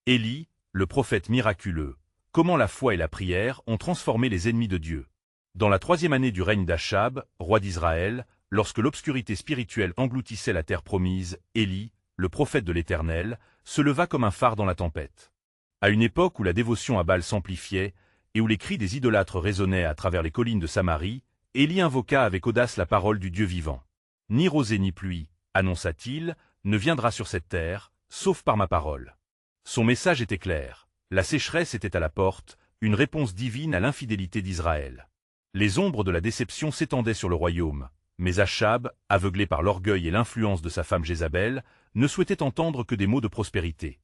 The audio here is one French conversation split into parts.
Élie, le prophète miraculeux, comment la foi et la prière ont transformé les ennemis de Dieu. Dans la 3e année du règne d'Achab, roi d'Israël, lorsque l'obscurité spirituelle engloutissait la terre promise, Élie, le prophète de l'Éternel, se leva comme un phare dans la tempête. À une époque où la dévotion à Baal s'amplifiait, et où les cris des idolâtres résonnaient à travers les collines de Samarie, Élie invoqua avec audace la parole du Dieu vivant. « Ni rosée ni pluie, annonça-t-il, ne viendra sur cette terre, sauf par ma parole. » Son message était clair. La sécheresse était à la porte, une réponse divine à l'infidélité d'Israël. Les ombres de la déception s'étendaient sur le royaume, mais Achab, aveuglé par l'orgueil et l'influence de sa femme Jézabel, ne souhaitait entendre que des mots de prospérité.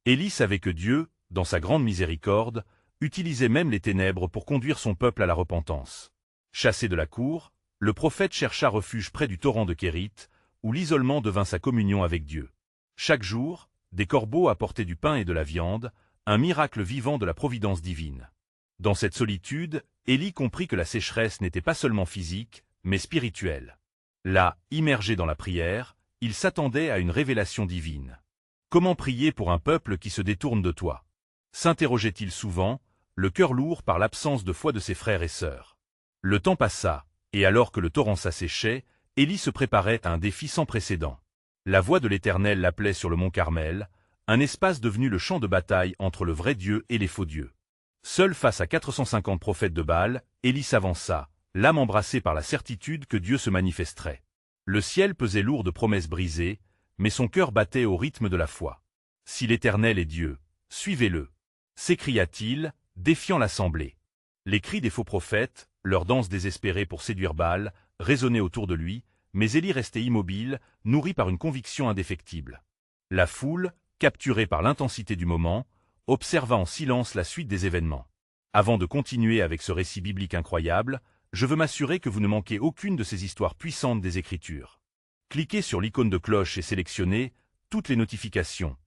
Élie savait que Dieu, dans sa grande miséricorde, utilisait même les ténèbres pour conduire son peuple à la repentance. Chassé de la cour, le prophète chercha refuge près du torrent de Kérith, où l'isolement devint sa communion avec Dieu. Chaque jour, des corbeaux apportaient du pain et de la viande, un miracle vivant de la providence divine. Dans cette solitude, Élie comprit que la sécheresse n'était pas seulement physique, mais spirituelle. Là, immergé dans la prière, il s'attendait à une révélation divine. Comment prier pour un peuple qui se détourne de toi? S'interrogeait-il souvent, le cœur lourd par l'absence de foi de ses frères et sœurs. Le temps passa, et alors que le torrent s'asséchait, Élie se préparait à un défi sans précédent. La voix de l'Éternel l'appelait sur le mont Carmel, un espace devenu le champ de bataille entre le vrai Dieu et les faux dieux. Seul face à 450 prophètes de Baal, Élie s'avança, l'âme embrassée par la certitude que Dieu se manifesterait. Le ciel pesait lourd de promesses brisées, mais son cœur battait au rythme de la foi. « Si l'Éternel est Dieu, suivez-le » s'écria-t-il, défiant l'assemblée. Les cris des faux prophètes, leur danse désespérée pour séduire Baal, résonnaient autour de lui, mais Élie restait immobile, nourri par une conviction indéfectible. La foule, capturée par l'intensité du moment, observa en silence la suite des événements. Avant de continuer avec ce récit biblique incroyable, je veux m'assurer que vous ne manquez aucune de ces histoires puissantes des Écritures. Cliquez sur l'icône de cloche et sélectionnez toutes les notifications.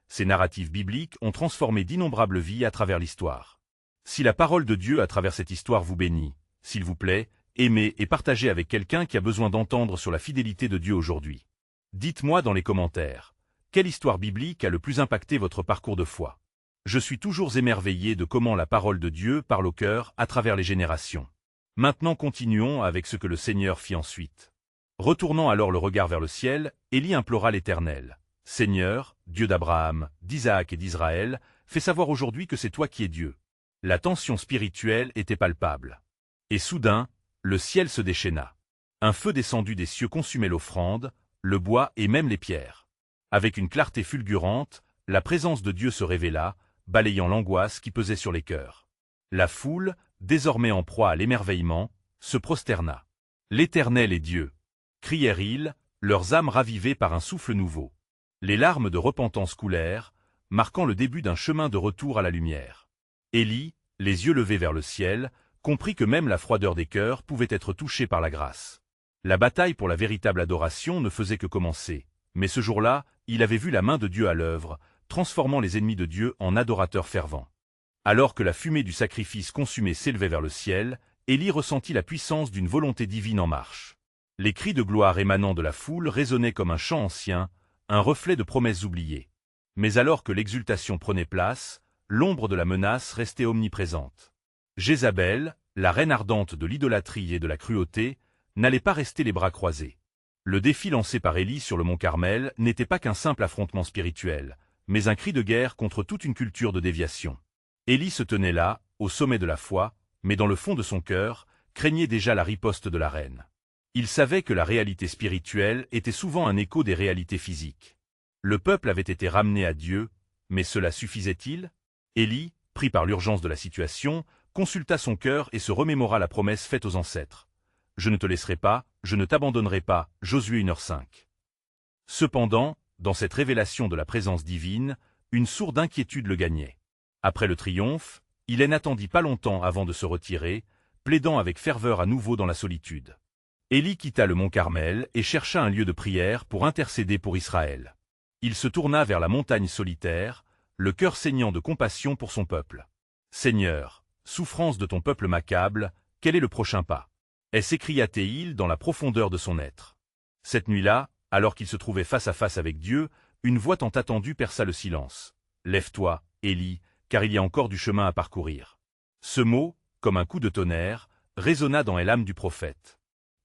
Ces narratifs bibliques ont transformé d'innombrables vies à travers l'histoire. Si la parole de Dieu à travers cette histoire vous bénit, s'il vous plaît, aimez et partagez avec quelqu'un qui a besoin d'entendre sur la fidélité de Dieu aujourd'hui. Dites-moi dans les commentaires, quelle histoire biblique a le plus impacté votre parcours de foi? Je suis toujours émerveillé de comment la parole de Dieu parle au cœur à travers les générations. Maintenant continuons avec ce que le Seigneur fit ensuite. Retournant alors le regard vers le ciel, Élie implora l'Éternel. « Seigneur, Dieu d'Abraham, d'Isaac et d'Israël, fais savoir aujourd'hui que c'est toi qui es Dieu. » La tension spirituelle était palpable. Et soudain, le ciel se déchaîna. Un feu descendu des cieux consumait l'offrande, le bois et même les pierres. Avec une clarté fulgurante, la présence de Dieu se révéla, balayant l'angoisse qui pesait sur les cœurs. La foule, désormais en proie à l'émerveillement, se prosterna. « L'Éternel est Dieu !» crièrent-ils, leurs âmes ravivées par un souffle nouveau. Les larmes de repentance coulèrent, marquant le début d'un chemin de retour à la lumière. Élie, les yeux levés vers le ciel, comprit que même la froideur des cœurs pouvait être touchée par la grâce. La bataille pour la véritable adoration ne faisait que commencer, mais ce jour-là, il avait vu la main de Dieu à l'œuvre, transformant les ennemis de Dieu en adorateurs fervents. Alors que la fumée du sacrifice consumé s'élevait vers le ciel, Élie ressentit la puissance d'une volonté divine en marche. Les cris de gloire émanant de la foule résonnaient comme un chant ancien, un reflet de promesses oubliées. Mais alors que l'exultation prenait place, l'ombre de la menace restait omniprésente. Jézabel, la reine ardente de l'idolâtrie et de la cruauté, n'allait pas rester les bras croisés. Le défi lancé par Élie sur le mont Carmel n'était pas qu'un simple affrontement spirituel, mais un cri de guerre contre toute une culture de déviation. Élie se tenait là, au sommet de la foi, mais dans le fond de son cœur, craignait déjà la riposte de la reine. Il savait que la réalité spirituelle était souvent un écho des réalités physiques. Le peuple avait été ramené à Dieu, mais cela suffisait-il? Élie, pris par l'urgence de la situation, consulta son cœur et se remémora la promesse faite aux ancêtres. « Je ne te laisserai pas, je ne t'abandonnerai pas » Josué 1h5. Cependant, dans cette révélation de la présence divine, une sourde inquiétude le gagnait. Après le triomphe, il n'attendit pas longtemps avant de se retirer, plaidant avec ferveur à nouveau dans la solitude. Élie quitta le mont Carmel et chercha un lieu de prière pour intercéder pour Israël. Il se tourna vers la montagne solitaire, le cœur saignant de compassion pour son peuple. « Seigneur, souffrance de ton peuple m'accable, quel est le prochain pas ?» s'écria-t-il dans la profondeur de son être. Cette nuit-là, alors qu'il se trouvait face à face avec Dieu, une voix tant attendue perça le silence. Lève-toi, Élie, car il y a encore du chemin à parcourir. » Ce mot, comme un coup de tonnerre, résonna dans l'âme du prophète.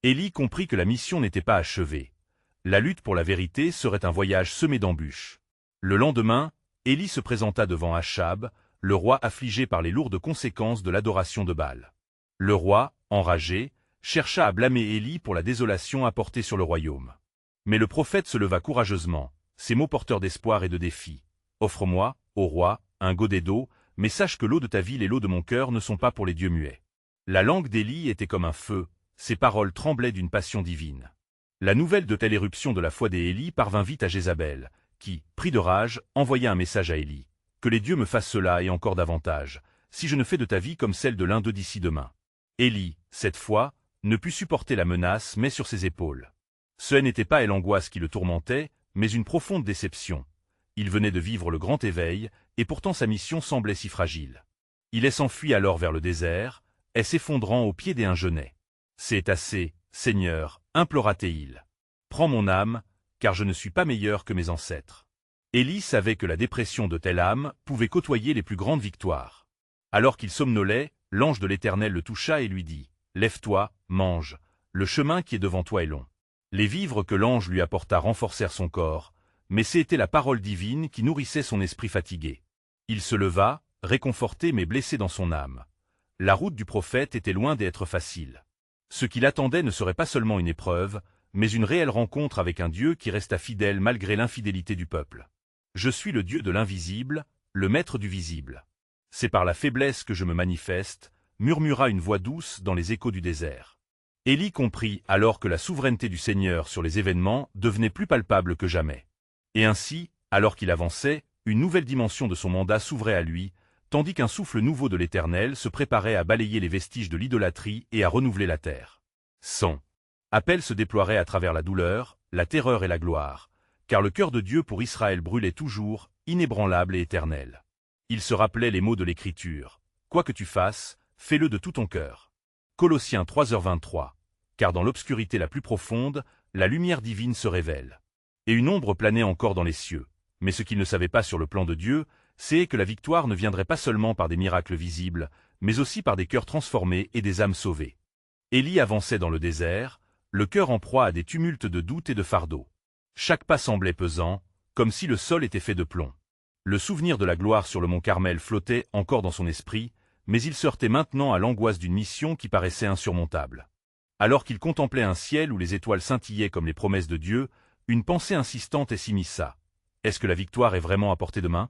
Élie comprit que la mission n'était pas achevée. La lutte pour la vérité serait un voyage semé d'embûches. Le lendemain, Élie se présenta devant Achab, le roi affligé par les lourdes conséquences de l'adoration de Baal. Le roi, enragé, chercha à blâmer Élie pour la désolation apportée sur le royaume. Mais le prophète se leva courageusement, ses mots porteurs d'espoir et de défi. « Offre-moi, ô roi, un godet d'eau, mais sache que l'eau de ta ville et l'eau de mon cœur ne sont pas pour les dieux muets. » La langue d'Élie était comme un feu, ses paroles tremblaient d'une passion divine. La nouvelle de telle éruption de la foi des Élie parvint vite à Jézabel, qui, pris de rage, envoya un message à Élie. « Que les dieux me fassent cela et encore davantage, si je ne fais de ta vie comme celle de l'un d'eux d'ici demain. » Élie, cette fois, ne put supporter la menace, mais sur ses épaules. Ce n'était pas l'angoisse qui le tourmentait, mais une profonde déception. Il venait de vivre le grand éveil, et pourtant sa mission semblait si fragile. Il s'enfuit alors vers le désert, s'effondrant aux pieds d'un genêt. « C'est assez, Seigneur, implora-t-il. Prends mon âme, car je ne suis pas meilleur que mes ancêtres. » Élie savait que la dépression de telle âme pouvait côtoyer les plus grandes victoires. Alors qu'il somnolait, l'ange de l'Éternel le toucha et lui dit « Lève-toi, mange, le chemin qui est devant toi est long. » Les vivres que l'ange lui apporta renforcèrent son corps, mais c'était la parole divine qui nourrissait son esprit fatigué. Il se leva, réconforté mais blessé dans son âme. La route du prophète était loin d'être facile. Ce qui l'attendait ne serait pas seulement une épreuve, mais une réelle rencontre avec un Dieu qui resta fidèle malgré l'infidélité du peuple. « Je suis le Dieu de l'invisible, le maître du visible. C'est par la faiblesse que je me manifeste, » murmura une voix douce dans les échos du désert. Élie comprit alors que la souveraineté du Seigneur sur les événements devenait plus palpable que jamais. Et ainsi, alors qu'il avançait, une nouvelle dimension de son mandat s'ouvrait à lui, tandis qu'un souffle nouveau de l'Éternel se préparait à balayer les vestiges de l'idolâtrie et à renouveler la terre. Son appel se déploierait à travers la douleur, la terreur et la gloire, car le cœur de Dieu pour Israël brûlait toujours, inébranlable et éternel. Il se rappelait les mots de l'Écriture. « Quoi que tu fasses, fais-le de tout ton cœur. » Colossiens 3h23. Car dans l'obscurité la plus profonde, la lumière divine se révèle. Et une ombre planait encore dans les cieux. Mais ce qu'il ne savait pas sur le plan de Dieu, c'est que la victoire ne viendrait pas seulement par des miracles visibles, mais aussi par des cœurs transformés et des âmes sauvées. Élie avançait dans le désert, le cœur en proie à des tumultes de doute et de fardeau. Chaque pas semblait pesant, comme si le sol était fait de plomb. Le souvenir de la gloire sur le mont Carmel flottait encore dans son esprit, mais il se heurtait maintenant à l'angoisse d'une mission qui paraissait insurmontable. Alors qu'il contemplait un ciel où les étoiles scintillaient comme les promesses de Dieu, une pensée insistante s'immisça. Est-ce que la victoire est vraiment à portée de main?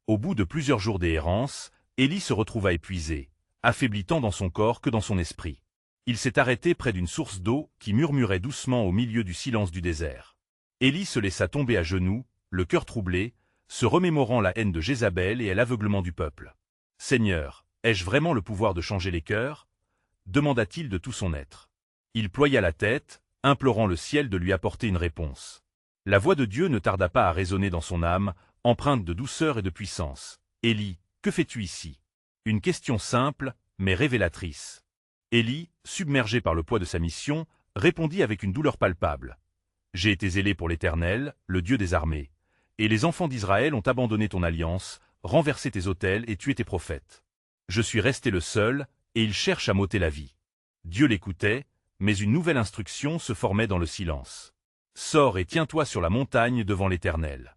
Au bout de plusieurs jours d'errance, Élie se retrouva épuisé, affaibli tant dans son corps que dans son esprit. Il s'est arrêté près d'une source d'eau qui murmurait doucement au milieu du silence du désert. Élie se laissa tomber à genoux, le cœur troublé, se remémorant la haine de Jézabel et l'aveuglement du peuple. « Seigneur, ai-je vraiment le pouvoir de changer les cœurs ?» demanda-t-il de tout son être. Il ploya la tête, implorant le ciel de lui apporter une réponse. La voix de Dieu ne tarda pas à résonner dans son âme, empreinte de douceur et de puissance. « Élie, que fais-tu ici ?» Une question simple, mais révélatrice. Élie, submergé par le poids de sa mission, répondit avec une douleur palpable. « J'ai été zélé pour l'Éternel, le Dieu des armées. Et les enfants d'Israël ont abandonné ton alliance, renversé tes autels et tué tes prophètes. Je suis resté le seul, et ils cherchent à m'ôter la vie. » Dieu l'écoutait, mais une nouvelle instruction se formait dans le silence. « Sors et tiens-toi sur la montagne devant l'Éternel. »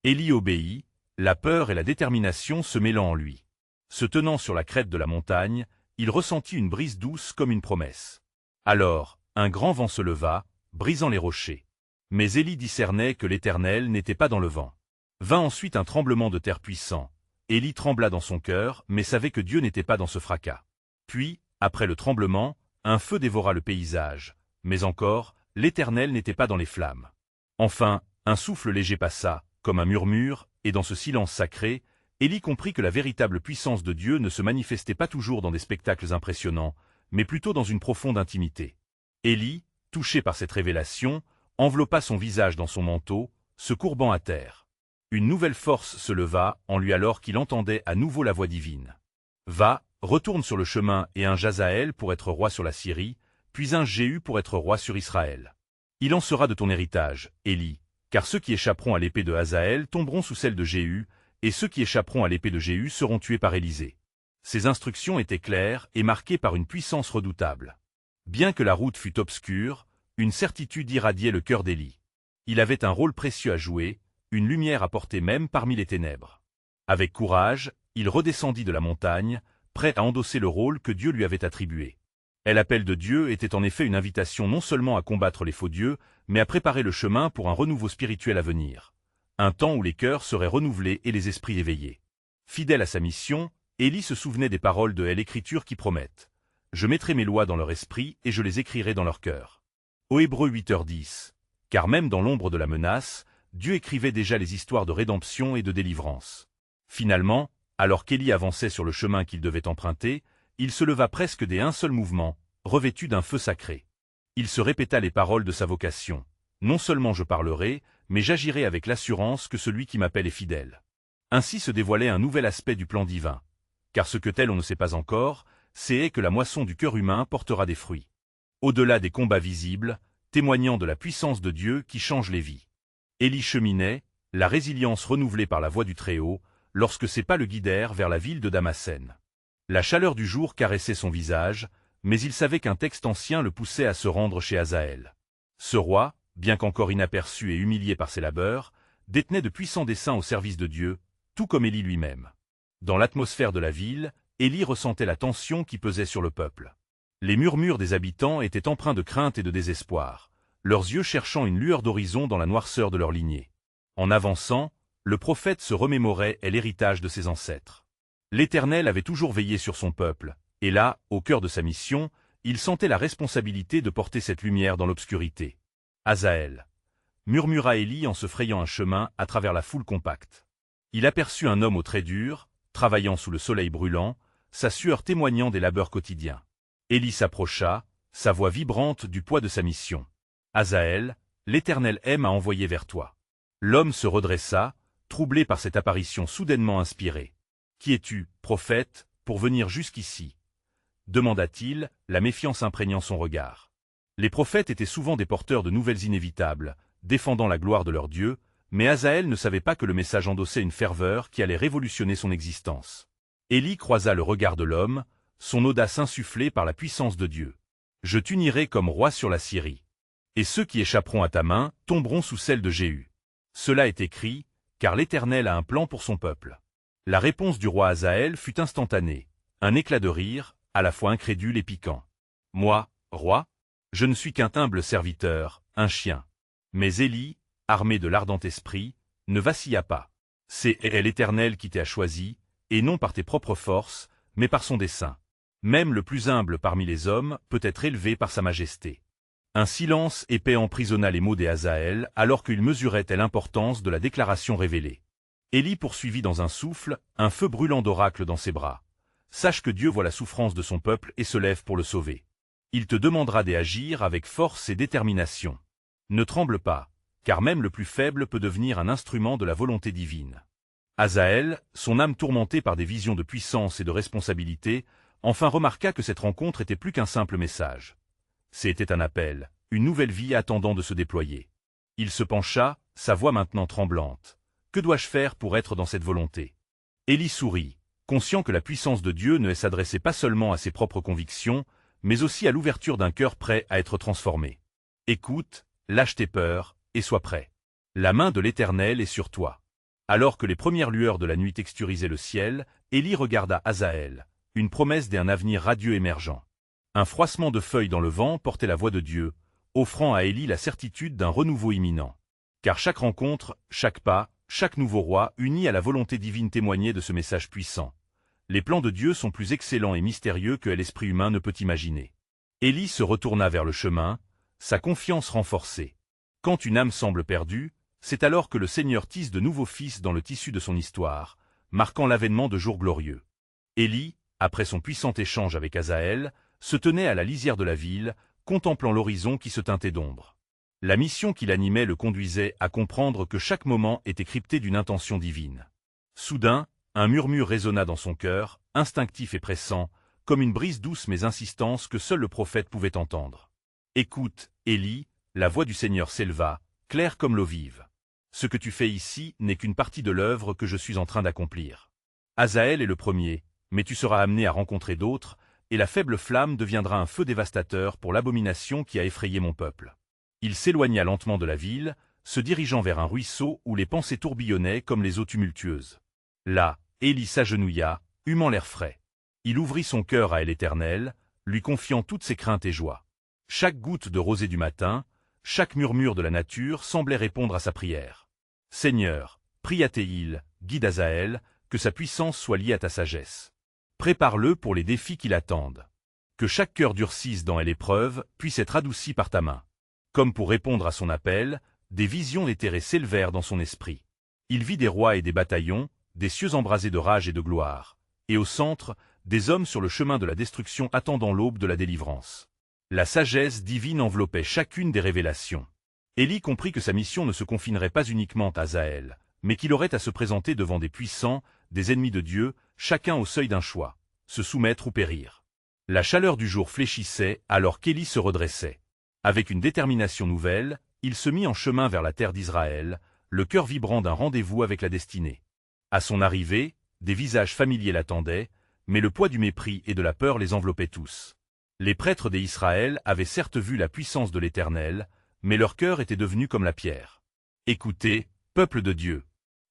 Élie obéit, la peur et la détermination se mêlant en lui. Se tenant sur la crête de la montagne, il ressentit une brise douce comme une promesse. Alors, un grand vent se leva, brisant les rochers. Mais Élie discernait que l'Éternel n'était pas dans le vent. Vint ensuite un tremblement de terre puissant. Élie trembla dans son cœur, mais savait que Dieu n'était pas dans ce fracas. Puis, après le tremblement, un feu dévora le paysage. Mais encore, l'Éternel n'était pas dans les flammes. Enfin, un souffle léger passa, comme un murmure, et dans ce silence sacré, Élie comprit que la véritable puissance de Dieu ne se manifestait pas toujours dans des spectacles impressionnants, mais plutôt dans une profonde intimité. Élie, touché par cette révélation, enveloppa son visage dans son manteau, se courbant à terre. Une nouvelle force se leva en lui alors qu'il entendait à nouveau la voix divine. « Va, retourne sur le chemin et un Jazaël pour être roi sur la Syrie, puis un Jéhu pour être roi sur Israël. Il en sera de ton héritage, Élie, car ceux qui échapperont à l'épée de Hazaël tomberont sous celle de Jéhu, et ceux qui échapperont à l'épée de Jéhu seront tués par Élisée. Ces instructions étaient claires et marquées par une puissance redoutable. Bien que la route fût obscure, une certitude irradiait le cœur d'Élie. Il avait un rôle précieux à jouer, une lumière à porter même parmi les ténèbres. Avec courage, il redescendit de la montagne, prêt à endosser le rôle que Dieu lui avait attribué. L'appel de Dieu était en effet une invitation non seulement à combattre les faux dieux, mais à préparer le chemin pour un renouveau spirituel à venir. Un temps où les cœurs seraient renouvelés et les esprits éveillés. Fidèle à sa mission, Élie se souvenait des paroles de l'Écriture qui promettent « Je mettrai mes lois dans leur esprit et je les écrirai dans leur cœur ». Aux Hébreux 8h10. Car même dans l'ombre de la menace, Dieu écrivait déjà les histoires de rédemption et de délivrance. Finalement, alors qu'Élie avançait sur le chemin qu'il devait emprunter, il se leva presque d'un seul mouvement, revêtu d'un feu sacré. Il se répéta les paroles de sa vocation. Non seulement je parlerai, mais j'agirai avec l'assurance que celui qui m'appelle est fidèle. Ainsi se dévoilait un nouvel aspect du plan divin. Car ce que tel on ne sait pas encore, c'est que la moisson du cœur humain portera des fruits. Au-delà des combats visibles, témoignant de la puissance de Dieu qui change les vies. Élie cheminait, la résilience renouvelée par la voix du Très-Haut, lorsque ses pas le guidèrent vers la ville de Damascène. La chaleur du jour caressait son visage, mais il savait qu'un texte ancien le poussait à se rendre chez Hazaël. Ce roi, bien qu'encore inaperçu et humilié par ses labeurs, détenait de puissants desseins au service de Dieu, tout comme Élie lui-même. Dans l'atmosphère de la ville, Élie ressentait la tension qui pesait sur le peuple. Les murmures des habitants étaient empreints de crainte et de désespoir, leurs yeux cherchant une lueur d'horizon dans la noirceur de leur lignée. En avançant, le prophète se remémorait l'héritage de ses ancêtres. L'Éternel avait toujours veillé sur son peuple, et là, au cœur de sa mission, il sentait la responsabilité de porter cette lumière dans l'obscurité. Hazaël, murmura Élie en se frayant un chemin à travers la foule compacte. Il aperçut un homme aux traits durs, travaillant sous le soleil brûlant, sa sueur témoignant des labeurs quotidiens. Élie s'approcha, sa voix vibrante du poids de sa mission. Hazaël, l'Éternel aime à envoyer vers toi. L'homme se redressa, troublé par cette apparition soudainement inspirée. Qui es-tu, prophète, pour venir jusqu'ici? Demanda-t-il, la méfiance imprégnant son regard. Les prophètes étaient souvent des porteurs de nouvelles inévitables, défendant la gloire de leur Dieu, mais Hazaël ne savait pas que le message endossait une ferveur qui allait révolutionner son existence. Élie croisa le regard de l'homme, son audace insufflée par la puissance de Dieu. Je t'unirai comme roi sur la Syrie. Et ceux qui échapperont à ta main tomberont sous celle de Jéhu. Cela est écrit, car l'Éternel a un plan pour son peuple. La réponse du roi Hazaël fut instantanée, un éclat de rire, à la fois incrédule et piquant. Moi, roi, je ne suis qu'un humble serviteur, un chien. Mais Élie, armé de l'ardent esprit, ne vacilla pas. C'est l'Éternel qui t'a choisi, et non par tes propres forces, mais par son dessein. Même le plus humble parmi les hommes peut être élevé par sa majesté. Un silence épais emprisonna les mots des Hazaël alors qu'il mesurait l'importance de la déclaration révélée. Élie poursuivit dans un souffle, un feu brûlant d'oracle dans ses bras. Sache que Dieu voit la souffrance de son peuple et se lève pour le sauver. Il te demandera d'agir avec force et détermination. Ne tremble pas, car même le plus faible peut devenir un instrument de la volonté divine. Hazaël, son âme tourmentée par des visions de puissance et de responsabilité, enfin remarqua que cette rencontre était plus qu'un simple message. C'était un appel, une nouvelle vie attendant de se déployer. Il se pencha, sa voix maintenant tremblante. Que dois-je faire pour être dans cette volonté? Élie sourit, conscient que la puissance de Dieu ne s'adressait pas seulement à ses propres convictions, mais aussi à l'ouverture d'un cœur prêt à être transformé. Écoute, lâche tes peurs, et sois prêt. La main de l'Éternel est sur toi. Alors que les premières lueurs de la nuit texturisaient le ciel, Élie regarda Hazaël, une promesse d'un avenir radieux émergent. Un froissement de feuilles dans le vent portait la voix de Dieu, offrant à Élie la certitude d'un renouveau imminent. Car chaque rencontre, chaque pas, chaque nouveau roi uni à la volonté divine témoignait de ce message puissant. Les plans de Dieu sont plus excellents et mystérieux que l'esprit humain ne peut imaginer. Élie se retourna vers le chemin, sa confiance renforcée. Quand une âme semble perdue, c'est alors que le Seigneur tisse de nouveaux fils dans le tissu de son histoire, marquant l'avènement de jours glorieux. Élie, après son puissant échange avec Hazaël, se tenait à la lisière de la ville, contemplant l'horizon qui se teintait d'ombre. La mission qui l'animait le conduisait à comprendre que chaque moment était crypté d'une intention divine. Soudain, un murmure résonna dans son cœur, instinctif et pressant, comme une brise douce mais insistante que seul le prophète pouvait entendre. « Écoute, Élie », la voix du Seigneur s'éleva, claire comme l'eau vive. Ce que tu fais ici n'est qu'une partie de l'œuvre que je suis en train d'accomplir. Hazaël est le premier, mais tu seras amené à rencontrer d'autres, et la faible flamme deviendra un feu dévastateur pour l'abomination qui a effrayé mon peuple. » Il s'éloigna lentement de la ville, se dirigeant vers un ruisseau où les pensées tourbillonnaient comme les eaux tumultueuses. Là, Élie s'agenouilla, humant l'air frais. Il ouvrit son cœur à l'Éternel, lui confiant toutes ses craintes et joies. Chaque goutte de rosée du matin, chaque murmure de la nature semblait répondre à sa prière. « Seigneur, prie à tes îles, guide Hazaël, que sa puissance soit liée à ta sagesse. Prépare-le pour les défis qui l'attendent. Que chaque cœur durcisse dans l'épreuve puisse être adouci par ta main. » Comme pour répondre à son appel, des visions éthérées s'élevèrent dans son esprit. Il vit des rois et des bataillons, des cieux embrasés de rage et de gloire, et au centre, des hommes sur le chemin de la destruction attendant l'aube de la délivrance. La sagesse divine enveloppait chacune des révélations. Élie comprit que sa mission ne se confinerait pas uniquement à Hazaël, mais qu'il aurait à se présenter devant des puissants, des ennemis de Dieu, chacun au seuil d'un choix, se soumettre ou périr. La chaleur du jour fléchissait alors qu'Élie se redressait. Avec une détermination nouvelle, il se mit en chemin vers la terre d'Israël, le cœur vibrant d'un rendez-vous avec la destinée. À son arrivée, des visages familiers l'attendaient, mais le poids du mépris et de la peur les enveloppait tous. Les prêtres d'Israël avaient certes vu la puissance de l'Éternel, mais leur cœur était devenu comme la pierre. Écoutez, peuple de Dieu.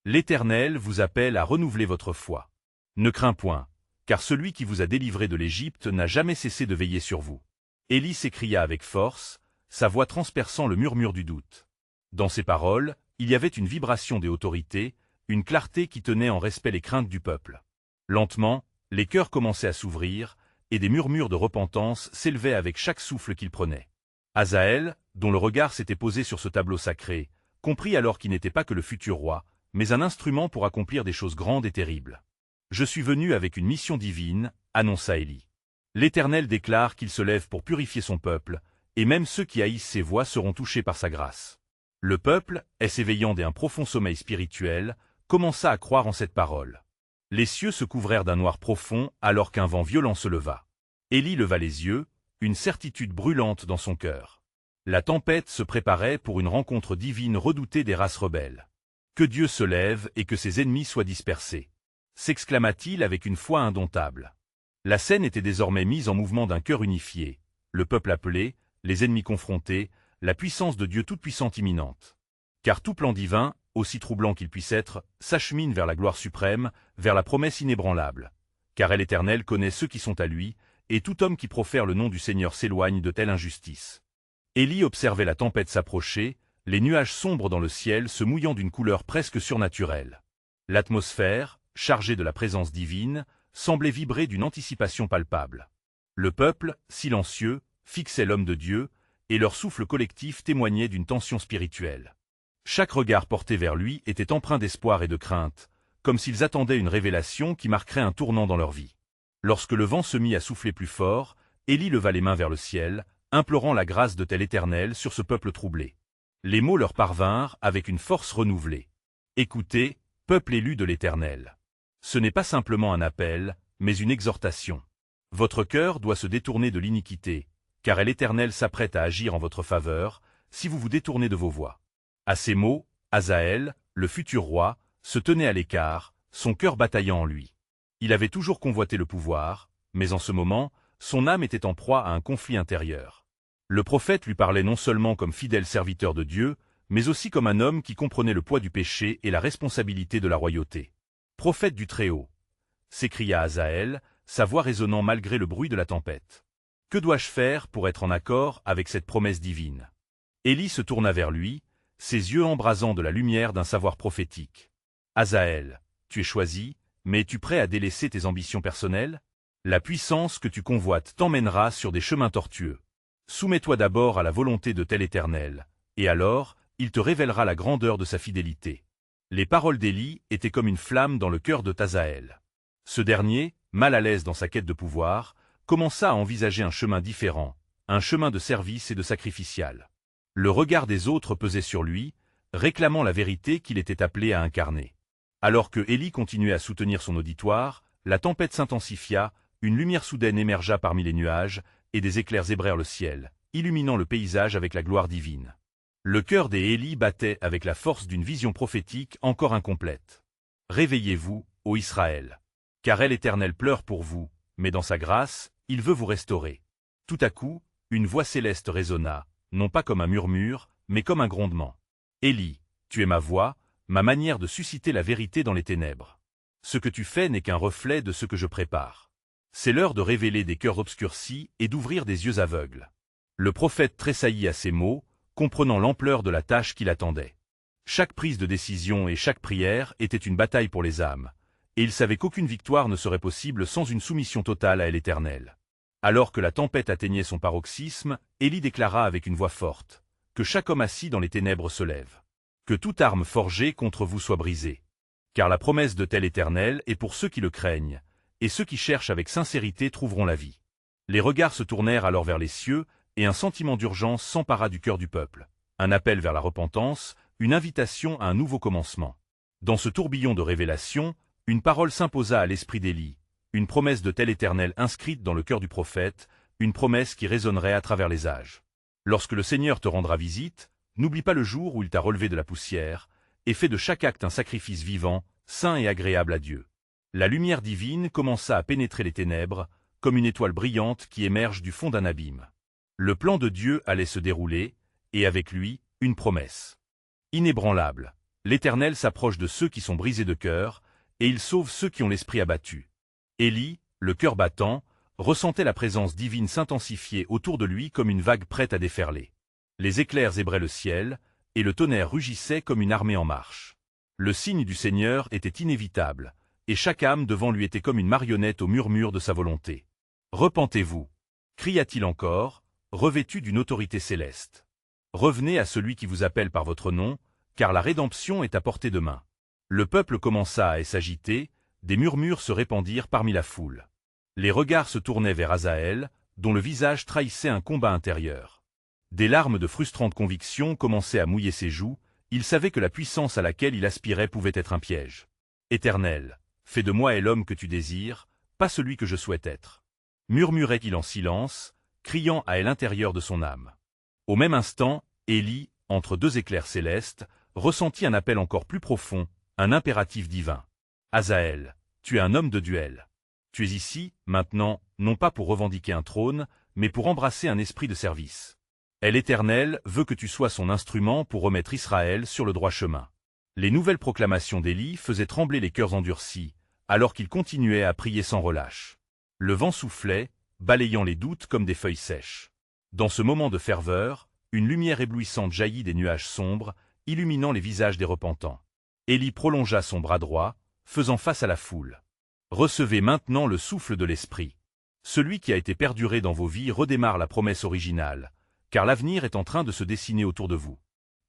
L'Éternel vous appelle à renouveler votre foi. Ne crains point, car celui qui vous a délivré de l'Égypte n'a jamais cessé de veiller sur vous. Élie s'écria avec force, sa voix transperçant le murmure du doute. Dans ses paroles, il y avait une vibration des autorités, une clarté qui tenait en respect les craintes du peuple. Lentement, les cœurs commençaient à s'ouvrir, et des murmures de repentance s'élevaient avec chaque souffle qu'il prenait. Hazaël, dont le regard s'était posé sur ce tableau sacré, comprit alors qu'il n'était pas que le futur roi, mais un instrument pour accomplir des choses grandes et terribles. « Je suis venu avec une mission divine, » annonça Élie. « L'Éternel déclare qu'il se lève pour purifier son peuple, et même ceux qui haïssent ses voies seront touchés par sa grâce. » Le peuple, s'éveillant d'un profond sommeil spirituel, commença à croire en cette parole. Les cieux se couvrèrent d'un noir profond alors qu'un vent violent se leva. Élie leva les yeux, une certitude brûlante dans son cœur. La tempête se préparait pour une rencontre divine redoutée des races rebelles. « Que Dieu se lève et que ses ennemis soient dispersés !» s'exclama-t-il avec une foi indomptable. La scène était désormais mise en mouvement d'un cœur unifié, le peuple appelé, les ennemis confrontés, la puissance de Dieu toute-puissante imminente. Car tout plan divin, aussi troublant qu'il puisse être, s'achemine vers la gloire suprême, vers la promesse inébranlable. Car l'Éternel connaît ceux qui sont à lui, et tout homme qui profère le nom du Seigneur s'éloigne de telle injustice. Élie observait la tempête s'approcher, les nuages sombres dans le ciel se mouillant d'une couleur presque surnaturelle. L'atmosphère, chargée de la présence divine, semblait vibrer d'une anticipation palpable. Le peuple, silencieux, fixait l'homme de Dieu, et leur souffle collectif témoignait d'une tension spirituelle. Chaque regard porté vers lui était empreint d'espoir et de crainte, comme s'ils attendaient une révélation qui marquerait un tournant dans leur vie. Lorsque le vent se mit à souffler plus fort, Élie leva les mains vers le ciel, implorant la grâce de tel Éternel sur ce peuple troublé. Les mots leur parvinrent avec une force renouvelée. « Écoutez, peuple élu de l'Éternel. Ce n'est pas simplement un appel, mais une exhortation. Votre cœur doit se détourner de l'iniquité, car l'Éternel s'apprête à agir en votre faveur, si vous vous détournez de vos voies. » À ces mots, Hazaël, le futur roi, se tenait à l'écart, son cœur bataillant en lui. Il avait toujours convoité le pouvoir, mais en ce moment, son âme était en proie à un conflit intérieur. Le prophète lui parlait non seulement comme fidèle serviteur de Dieu, mais aussi comme un homme qui comprenait le poids du péché et la responsabilité de la royauté. « Prophète du Très-Haut » s'écria Hazaël, sa voix résonnant malgré le bruit de la tempête. « Que dois-je faire pour être en accord avec cette promesse divine ?» Élie se tourna vers lui, ses yeux embrasant de la lumière d'un savoir prophétique. « Hazaël, tu es choisi, mais es-tu prêt à délaisser tes ambitions personnelles? La puissance que tu convoites t'emmènera sur des chemins tortueux. Soumets-toi d'abord à la volonté de tel Éternel, et alors, il te révélera la grandeur de sa fidélité. » Les paroles d'Élie étaient comme une flamme dans le cœur de Hazaël. Ce dernier, mal à l'aise dans sa quête de pouvoir, commença à envisager un chemin différent, un chemin de service et de sacrificial. Le regard des autres pesait sur lui, réclamant la vérité qu'il était appelé à incarner. Alors que Élie continuait à soutenir son auditoire, la tempête s'intensifia, une lumière soudaine émergea parmi les nuages, et des éclairs zébrèrent le ciel, illuminant le paysage avec la gloire divine. Le cœur des Éli battait avec la force d'une vision prophétique encore incomplète. Réveillez-vous, ô Israël. Car l'Éternel pleure pour vous, mais dans sa grâce, il veut vous restaurer. Tout à coup, une voix céleste résonna, non pas comme un murmure, mais comme un grondement. Éli, tu es ma voix, ma manière de susciter la vérité dans les ténèbres. Ce que tu fais n'est qu'un reflet de ce que je prépare. C'est l'heure de révéler des cœurs obscurcis et d'ouvrir des yeux aveugles. Le prophète tressaillit à ces mots, comprenant l'ampleur de la tâche qui l'attendait. Chaque prise de décision et chaque prière était une bataille pour les âmes, et il savait qu'aucune victoire ne serait possible sans une soumission totale à l'Éternel. Alors que la tempête atteignait son paroxysme, Élie déclara avec une voix forte, « Que chaque homme assis dans les ténèbres se lève. Que toute arme forgée contre vous soit brisée. Car la promesse de tel Éternel est pour ceux qui le craignent, et ceux qui cherchent avec sincérité trouveront la vie. » Les regards se tournèrent alors vers les cieux, et un sentiment d'urgence s'empara du cœur du peuple. Un appel vers la repentance, une invitation à un nouveau commencement. Dans ce tourbillon de révélations, une parole s'imposa à l'esprit d'Élie, une promesse de tel Éternel inscrite dans le cœur du prophète, une promesse qui résonnerait à travers les âges. Lorsque le Seigneur te rendra visite, n'oublie pas le jour où il t'a relevé de la poussière, et fais de chaque acte un sacrifice vivant, saint et agréable à Dieu. La lumière divine commença à pénétrer les ténèbres, comme une étoile brillante qui émerge du fond d'un abîme. Le plan de Dieu allait se dérouler, et avec lui, une promesse. Inébranlable, l'Éternel s'approche de ceux qui sont brisés de cœur, et il sauve ceux qui ont l'esprit abattu. Élie, le cœur battant, ressentait la présence divine s'intensifier autour de lui comme une vague prête à déferler. Les éclairs zébraient le ciel, et le tonnerre rugissait comme une armée en marche. Le signe du Seigneur était inévitable, et chaque âme devant lui était comme une marionnette au murmure de sa volonté. « Repentez-vous » cria-t-il encore, revêtu d'une autorité céleste. « Revenez à celui qui vous appelle par votre nom, car la rédemption est à portée de main. » Le peuple commença à s'agiter, des murmures se répandirent parmi la foule. Les regards se tournaient vers Azaël, dont le visage trahissait un combat intérieur. Des larmes de frustrante conviction commençaient à mouiller ses joues, il savait que la puissance à laquelle il aspirait pouvait être un piège. « Éternel, fais de moi l'homme que tu désires, pas celui que je souhaite être. » murmurait-il en silence, criant à l'intérieur de son âme. Au même instant, Élie, entre deux éclairs célestes, ressentit un appel encore plus profond, un impératif divin. « Azaël, tu es un homme de duel. Tu es ici, maintenant, non pas pour revendiquer un trône, mais pour embrasser un esprit de service. L'Éternel veut que tu sois son instrument pour remettre Israël sur le droit chemin. » Les nouvelles proclamations d'Élie faisaient trembler les cœurs endurcis, alors qu'il continuait à prier sans relâche. Le vent soufflait, balayant les doutes comme des feuilles sèches. Dans ce moment de ferveur, une lumière éblouissante jaillit des nuages sombres, illuminant les visages des repentants. Élie prolongea son bras droit, faisant face à la foule. « Recevez maintenant le souffle de l'Esprit. Celui qui a été perduré dans vos vies redémarre la promesse originale, car l'avenir est en train de se dessiner autour de vous. »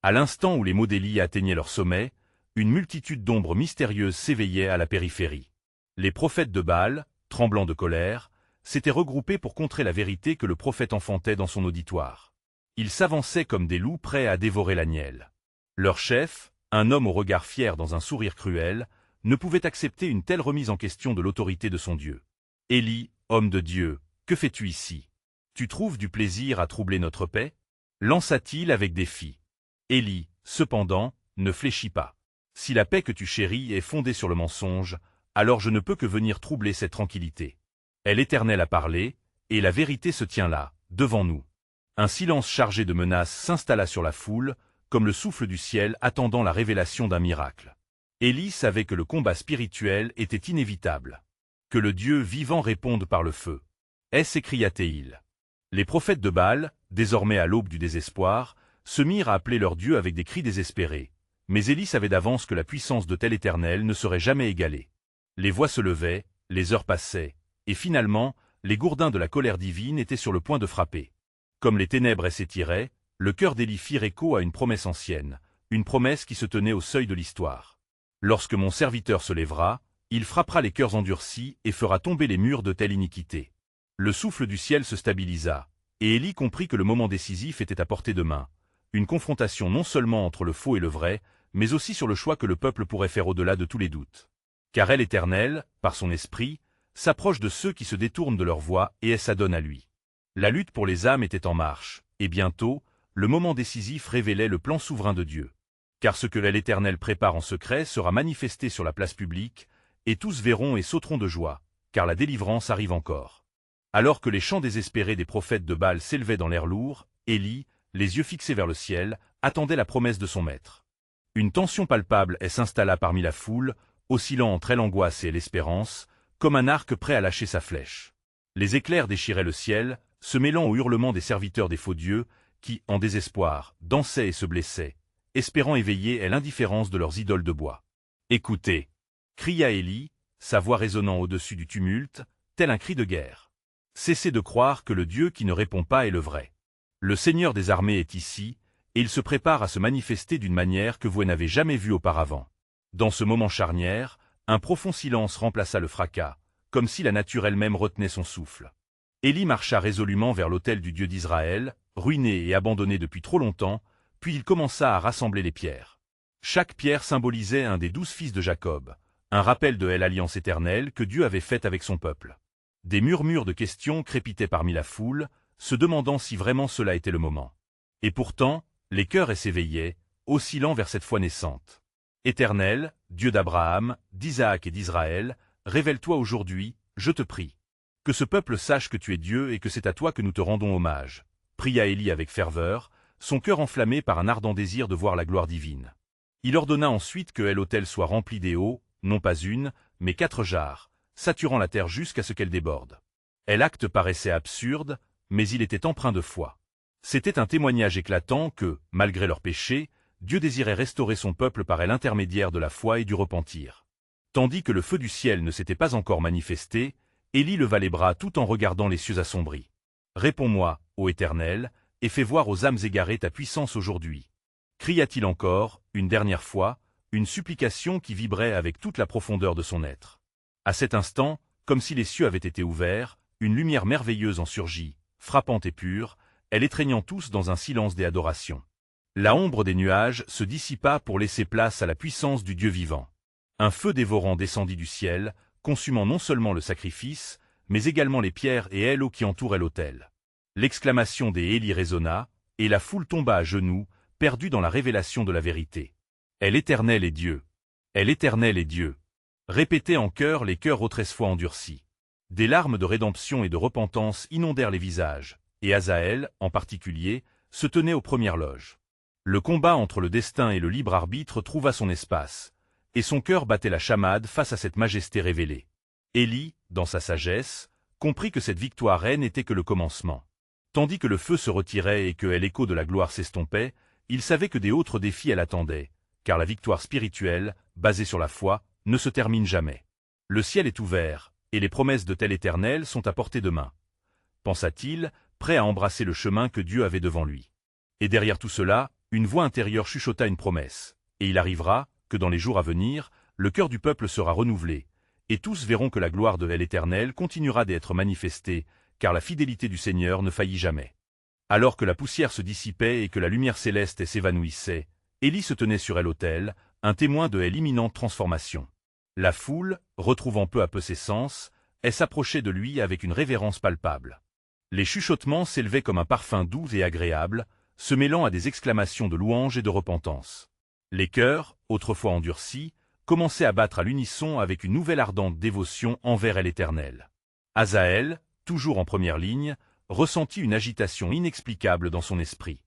À l'instant où les mots d'Élie atteignaient leur sommet, une multitude d'ombres mystérieuses s'éveillait à la périphérie. Les prophètes de Baal, tremblants de colère, s'étaient regroupés pour contrer la vérité que le prophète enfantait dans son auditoire. Ils s'avançaient comme des loups prêts à dévorer l'agnelle. Leur chef, un homme au regard fier dans un sourire cruel, ne pouvait accepter une telle remise en question de l'autorité de son Dieu. « Élie, homme de Dieu, que fais-tu ici? Tu trouves du plaisir à troubler notre paix » lança-t-il avec défi. Élie, cependant, ne fléchit pas. « Si la paix que tu chéris est fondée sur le mensonge, alors je ne peux que venir troubler cette tranquillité. L'Éternel a parlé, et la vérité se tient là, devant nous. » Un silence chargé de menaces s'installa sur la foule, comme le souffle du ciel attendant la révélation d'un miracle. Élie savait que le combat spirituel était inévitable. Que le Dieu vivant réponde par le feu. S'écria-t-il. Les prophètes de Baal, désormais à l'aube du désespoir, se mirent à appeler leur Dieu avec des cris désespérés. Mais Élie savait d'avance que la puissance de tel Éternel ne serait jamais égalée. Les voix se levaient, les heures passaient, et finalement, les gourdins de la colère divine étaient sur le point de frapper. Comme les ténèbres s'étiraient, le cœur d'Élie fit écho à une promesse ancienne, une promesse qui se tenait au seuil de l'histoire. « Lorsque mon serviteur se lèvera, il frappera les cœurs endurcis et fera tomber les murs de telle iniquité. » Le souffle du ciel se stabilisa, et Élie comprit que le moment décisif était à portée de main, une confrontation non seulement entre le faux et le vrai, mais aussi sur le choix que le peuple pourrait faire au-delà de tous les doutes. Car l'Éternel, par son esprit, s'approche de ceux qui se détournent de leur voie et s'adonne à lui. La lutte pour les âmes était en marche, et bientôt, le moment décisif révélait le plan souverain de Dieu. Car ce que l'Éternel prépare en secret sera manifesté sur la place publique, et tous verront et sauteront de joie, car la délivrance arrive encore. Alors que les chants désespérés des prophètes de Baal s'élevaient dans l'air lourd, Élie, les yeux fixés vers le ciel, attendait la promesse de son maître. Une tension palpable s'installa parmi la foule, oscillant entre l'angoisse et l'espérance, comme un arc prêt à lâcher sa flèche. Les éclairs déchiraient le ciel, se mêlant aux hurlements des serviteurs des faux dieux, qui, en désespoir, dansaient et se blessaient, espérant éveiller l'indifférence de leurs idoles de bois. « Écoutez » cria Élie, sa voix résonnant au-dessus du tumulte, tel un cri de guerre. « Cessez de croire que le Dieu qui ne répond pas est le vrai. Le Seigneur des armées est ici, et il se prépare à se manifester d'une manière que vous n'avez jamais vue auparavant. » Dans ce moment charnière, un profond silence remplaça le fracas, comme si la nature elle-même retenait son souffle. Élie marcha résolument vers l'autel du Dieu d'Israël, ruiné et abandonné depuis trop longtemps, puis il commença à rassembler les pierres. Chaque pierre symbolisait un des 12 fils de Jacob, un rappel de l'alliance éternelle que Dieu avait faite avec son peuple. Des murmures de questions crépitaient parmi la foule, se demandant si vraiment cela était le moment. Et pourtant, les cœurs s'éveillaient, oscillant vers cette foi naissante. Éternel, Dieu d'Abraham, d'Isaac et d'Israël, révèle-toi aujourd'hui, je te prie. Que ce peuple sache que tu es Dieu et que c'est à toi que nous te rendons hommage, pria Élie avec ferveur, son cœur enflammé par un ardent désir de voir la gloire divine. Il ordonna ensuite que l'autel soit rempli d'eau, non pas une, mais 4 jarres, saturant la terre jusqu'à ce qu'elle déborde. L'acte paraissait absurde, mais il était empreint de foi. C'était un témoignage éclatant que, malgré leurs péchés, Dieu désirait restaurer son peuple par l'intermédiaire de la foi et du repentir. Tandis que le feu du ciel ne s'était pas encore manifesté, Élie leva les bras tout en regardant les cieux assombris. « Réponds-moi, ô Éternel, et fais voir aux âmes égarées ta puissance aujourd'hui. » Cria-t-il encore, une dernière fois, une supplication qui vibrait avec toute la profondeur de son être. À cet instant, comme si les cieux avaient été ouverts, une lumière merveilleuse en surgit, frappante et pure, elle étreignant tous dans un silence des adorations. La ombre des nuages se dissipa pour laisser place à la puissance du Dieu vivant. Un feu dévorant descendit du ciel, consumant non seulement le sacrifice, mais également les pierres et l'eau qui entouraient l'autel. L'exclamation des Élie résonna, et la foule tomba à genoux, perdue dans la révélation de la vérité. « L'Éternel est Dieu. L'Éternel est Dieu. » Répétaient en chœur les cœurs autrefois endurcis. Des larmes de rédemption et de repentance inondèrent les visages, et Azaël, en particulier, se tenait aux premières loges. Le combat entre le destin et le libre arbitre trouva son espace, et son cœur battait la chamade face à cette majesté révélée. Élie, dans sa sagesse, comprit que cette victoire n'était que le commencement. Tandis que le feu se retirait et que l'écho de la gloire s'estompait, il savait que des autres défis l'attendaient, car la victoire spirituelle, basée sur la foi, ne se termine jamais. Le ciel est ouvert, et les promesses de tel Éternel sont à portée de main. Pensa-t-il, prêt à embrasser le chemin que Dieu avait devant lui. Et derrière tout cela, une voix intérieure chuchota une promesse, et il arrivera, que dans les jours à venir, le cœur du peuple sera renouvelé, et tous verront que la gloire de l'Éternel continuera d'être manifestée, car la fidélité du Seigneur ne faillit jamais. Alors que la poussière se dissipait et que la lumière céleste s'évanouissait, Élie se tenait sur l'autel, un témoin de l'imminente transformation. La foule, retrouvant peu à peu ses sens, s'approchait de lui avec une révérence palpable. Les chuchotements s'élevaient comme un parfum doux et agréable, se mêlant à des exclamations de louange et de repentance. Les cœurs, autrefois endurcis, commençaient à battre à l'unisson avec une nouvelle ardente dévotion envers l'Éternel. Azaël, toujours en première ligne, ressentit une agitation inexplicable dans son esprit.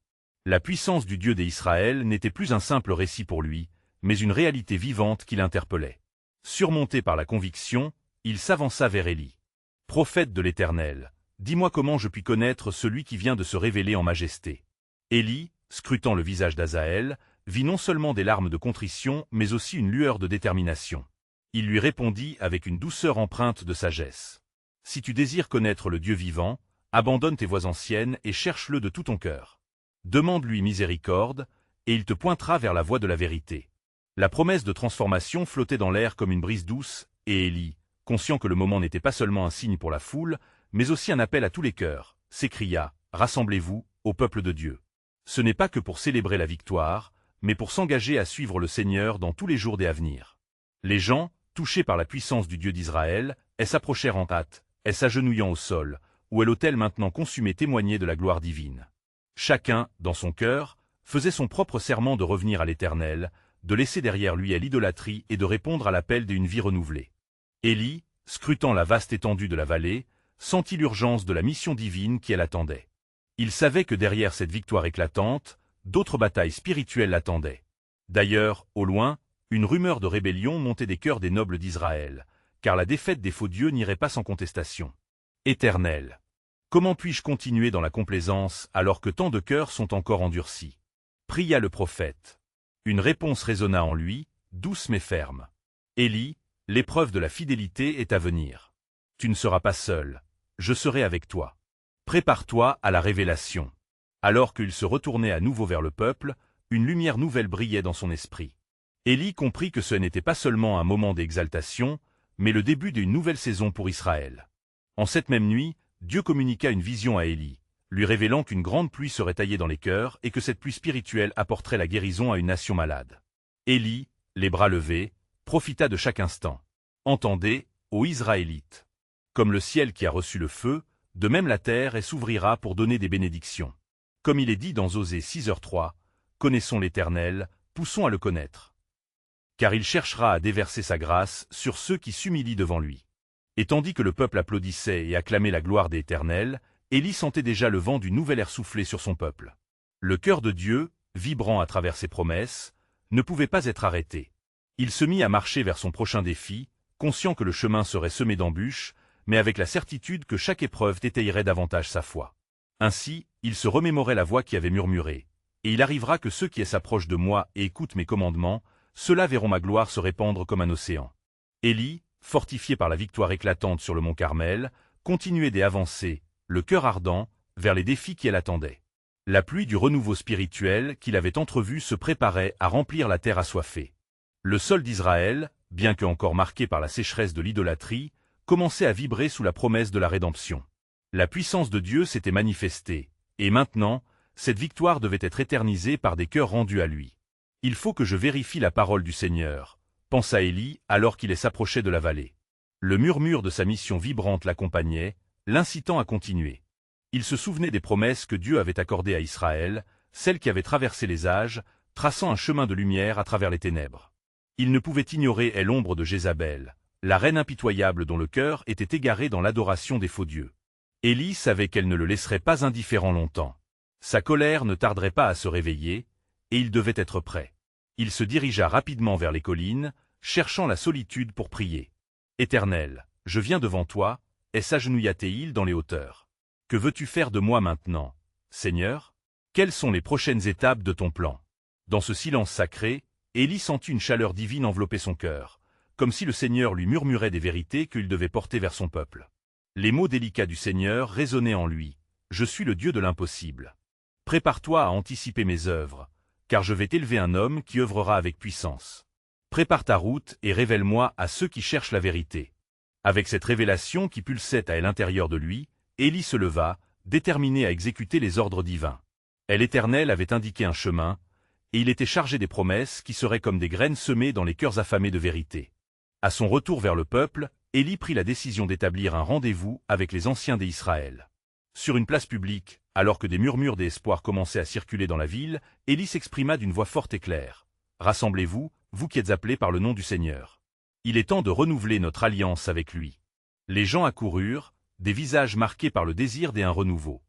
La puissance du Dieu d'Israël n'était plus un simple récit pour lui, mais une réalité vivante qui l'interpellait. Surmonté par la conviction, il s'avança vers Élie. « Prophète de l'Éternel, dis-moi comment je puis connaître celui qui vient de se révéler en majesté. » Élie, scrutant le visage d'Azaël, vit non seulement des larmes de contrition, mais aussi une lueur de détermination. Il lui répondit avec une douceur empreinte de sagesse. « Si tu désires connaître le Dieu vivant, abandonne tes voies anciennes et cherche-le de tout ton cœur. Demande-lui miséricorde, et il te pointera vers la voie de la vérité. » La promesse de transformation flottait dans l'air comme une brise douce, et Élie, conscient que le moment n'était pas seulement un signe pour la foule, mais aussi un appel à tous les cœurs, s'écria « Rassemblez-vous, ô peuple de Dieu. » Ce n'est pas que pour célébrer la victoire, mais pour s'engager à suivre le Seigneur dans tous les jours des avenirs. Les gens, touchés par la puissance du Dieu d'Israël, s'approchèrent en hâte, s'agenouillant au sol, où l'autel maintenant consumé témoignait de la gloire divine. Chacun, dans son cœur, faisait son propre serment de revenir à l'Éternel, de laisser derrière lui l'idolâtrie et de répondre à l'appel d'une vie renouvelée. Élie, scrutant la vaste étendue de la vallée, sentit l'urgence de la mission divine qui l'attendait. Il savait que derrière cette victoire éclatante, d'autres batailles spirituelles l'attendaient. D'ailleurs, au loin, une rumeur de rébellion montait des cœurs des nobles d'Israël, car la défaite des faux dieux n'irait pas sans contestation. Éternel, comment puis-je continuer dans la complaisance alors que tant de cœurs sont encore endurcis? Pria le prophète. Une réponse résonna en lui, douce mais ferme. Élie, l'épreuve de la fidélité est à venir. Tu ne seras pas seul, je serai avec toi. Prépare-toi à la révélation. Alors qu'il se retournait à nouveau vers le peuple, une lumière nouvelle brillait dans son esprit. Élie comprit que ce n'était pas seulement un moment d'exaltation, mais le début d'une nouvelle saison pour Israël. En cette même nuit, Dieu communiqua une vision à Élie, lui révélant qu'une grande pluie serait taillée dans les cœurs et que cette pluie spirituelle apporterait la guérison à une nation malade. Élie, les bras levés, profita de chaque instant. Entendez, ô Israélites. Comme le ciel qui a reçu le feu, de même la terre et s'ouvrira pour donner des bénédictions. Comme il est dit dans Osée 6h3, connaissons l'Éternel, poussons à le connaître. Car il cherchera à déverser sa grâce sur ceux qui s'humilient devant lui. Et tandis que le peuple applaudissait et acclamait la gloire de l'Éternel, Élie sentait déjà le vent du nouvel air souffler sur son peuple. Le cœur de Dieu, vibrant à travers ses promesses, ne pouvait pas être arrêté. Il se mit à marcher vers son prochain défi, conscient que le chemin serait semé d'embûches, mais avec la certitude que chaque épreuve détaillerait davantage sa foi. Ainsi, il se remémorait la voix qui avait murmuré. Et il arrivera que ceux qui s'approchent de moi et écoutent mes commandements, ceux-là verront ma gloire se répandre comme un océan. Élie, fortifié par la victoire éclatante sur le mont Carmel, continuait d'avancer, le cœur ardent, vers les défis qui l'attendaient. La pluie du renouveau spirituel qu'il avait entrevu se préparait à remplir la terre assoiffée. Le sol d'Israël, bien que encore marqué par la sécheresse de l'idolâtrie, commençait à vibrer sous la promesse de la rédemption. La puissance de Dieu s'était manifestée, et maintenant, cette victoire devait être éternisée par des cœurs rendus à lui. Il faut que je vérifie la parole du Seigneur, pensa Élie alors qu'il s'approchait de la vallée. Le murmure de sa mission vibrante l'accompagnait, l'incitant à continuer. Il se souvenait des promesses que Dieu avait accordées à Israël, celles qui avaient traversé les âges, traçant un chemin de lumière à travers les ténèbres. Il ne pouvait ignorer l'ombre de Jézabel, la reine impitoyable dont le cœur était égaré dans l'adoration des faux dieux. Élie savait qu'elle ne le laisserait pas indifférent longtemps. Sa colère ne tarderait pas à se réveiller, et il devait être prêt. Il se dirigea rapidement vers les collines, cherchant la solitude pour prier. « Éternel, je viens devant toi, et s'agenouilla-t-il dans les hauteurs. Que veux-tu faire de moi maintenant, Seigneur? Quelles sont les prochaines étapes de ton plan ?» Dans ce silence sacré, Élie sentit une chaleur divine envelopper son cœur, comme si le Seigneur lui murmurait des vérités qu'il devait porter vers son peuple. Les mots délicats du Seigneur résonnaient en lui. « Je suis le Dieu de l'impossible. Prépare-toi à anticiper mes œuvres, car je vais t'élever un homme qui œuvrera avec puissance. Prépare ta route et révèle-moi à ceux qui cherchent la vérité. » Avec cette révélation qui pulsait à l'intérieur de lui, Élie se leva, déterminé à exécuter les ordres divins. L'Éternel avait indiqué un chemin, et il était chargé des promesses qui seraient comme des graines semées dans les cœurs affamés de vérité. À son retour vers le peuple, Élie prit la décision d'établir un rendez-vous avec les anciens d'Israël. Sur une place publique, alors que des murmures d'espoir commençaient à circuler dans la ville, Élie s'exprima d'une voix forte et claire. « Rassemblez-vous, vous qui êtes appelés par le nom du Seigneur. Il est temps de renouveler notre alliance avec lui. » Les gens accoururent, des visages marqués par le désir d'un renouveau.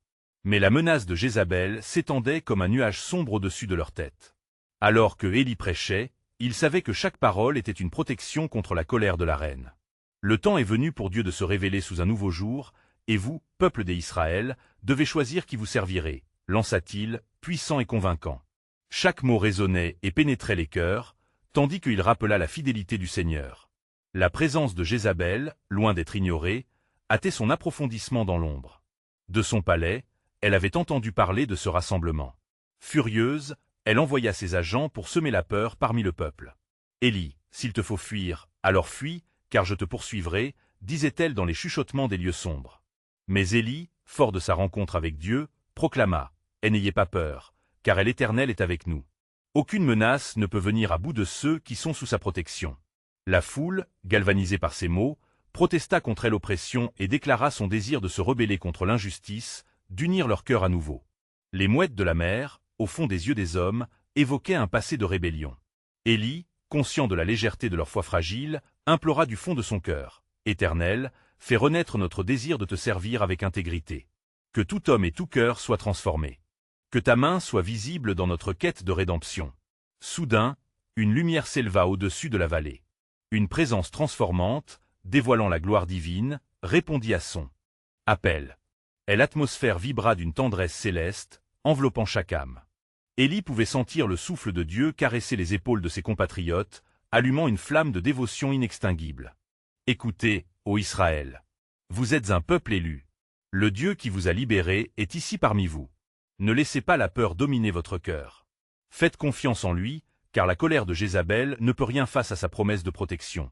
Mais la menace de Jézabel s'étendait comme un nuage sombre au-dessus de leur tête. Alors que Élie prêchait, il savait que chaque parole était une protection contre la colère de la reine. Le temps est venu pour Dieu de se révéler sous un nouveau jour, et vous, peuple d'Israël, devez choisir qui vous servirez, lança-t-il, puissant et convaincant. Chaque mot résonnait et pénétrait les cœurs, tandis qu'il rappela la fidélité du Seigneur. La présence de Jézabel, loin d'être ignorée, hâtait son approfondissement dans l'ombre. De son palais, elle avait entendu parler de ce rassemblement. Furieuse, elle envoya ses agents pour semer la peur parmi le peuple. « Élie, s'il te faut fuir, alors fuis, car je te poursuivrai, » disait-elle dans les chuchotements des lieux sombres. Mais Élie, fort de sa rencontre avec Dieu, proclama « N'ayez pas peur, car l'Éternel est avec nous. Aucune menace ne peut venir à bout de ceux qui sont sous sa protection. » La foule, galvanisée par ces mots, protesta contre l'oppression et déclara son désir de se rebeller contre l'injustice, d'unir leur cœur à nouveau. Les mouettes de la mer, au fond des yeux des hommes, évoquaient un passé de rébellion. Élie, conscient de la légèreté de leur foi fragile, implora du fond de son cœur. « Éternel, fais renaître notre désir de te servir avec intégrité. Que tout homme et tout cœur soient transformés. Que ta main soit visible dans notre quête de rédemption. » Soudain, une lumière s'éleva au-dessus de la vallée. Une présence transformante, dévoilant la gloire divine, répondit à son appel. Et l'atmosphère vibra d'une tendresse céleste, enveloppant chaque âme. Élie pouvait sentir le souffle de Dieu caresser les épaules de ses compatriotes, allumant une flamme de dévotion inextinguible. « Écoutez, ô Israël. Vous êtes un peuple élu. Le Dieu qui vous a libéré est ici parmi vous. Ne laissez pas la peur dominer votre cœur. Faites confiance en lui, car la colère de Jézabel ne peut rien face à sa promesse de protection. »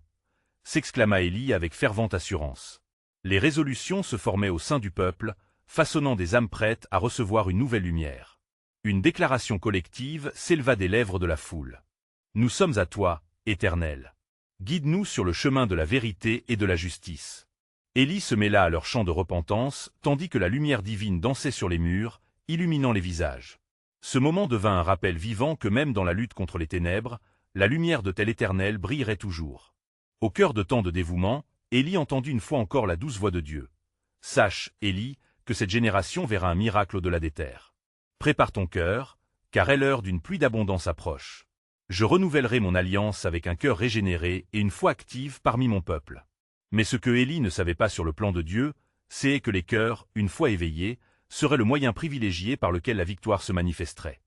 s'exclama Élie avec fervente assurance. Les résolutions se formaient au sein du peuple, façonnant des âmes prêtes à recevoir une nouvelle lumière. Une déclaration collective s'éleva des lèvres de la foule. « Nous sommes à toi, Éternel. Guide-nous sur le chemin de la vérité et de la justice. » Élie se mêla à leur chant de repentance, tandis que la lumière divine dansait sur les murs, illuminant les visages. Ce moment devint un rappel vivant que même dans la lutte contre les ténèbres, la lumière de tel Éternel brillerait toujours. Au cœur de tant de dévouement, Élie entendit une fois encore la douce voix de Dieu. « Sache, Élie, que cette génération verra un miracle au-delà des terres. Prépare ton cœur, car est l'heure d'une pluie d'abondance approche. Je renouvellerai mon alliance avec un cœur régénéré et une foi active parmi mon peuple. » Mais ce que Élie ne savait pas sur le plan de Dieu, c'est que les cœurs, une fois éveillés, seraient le moyen privilégié par lequel la victoire se manifesterait.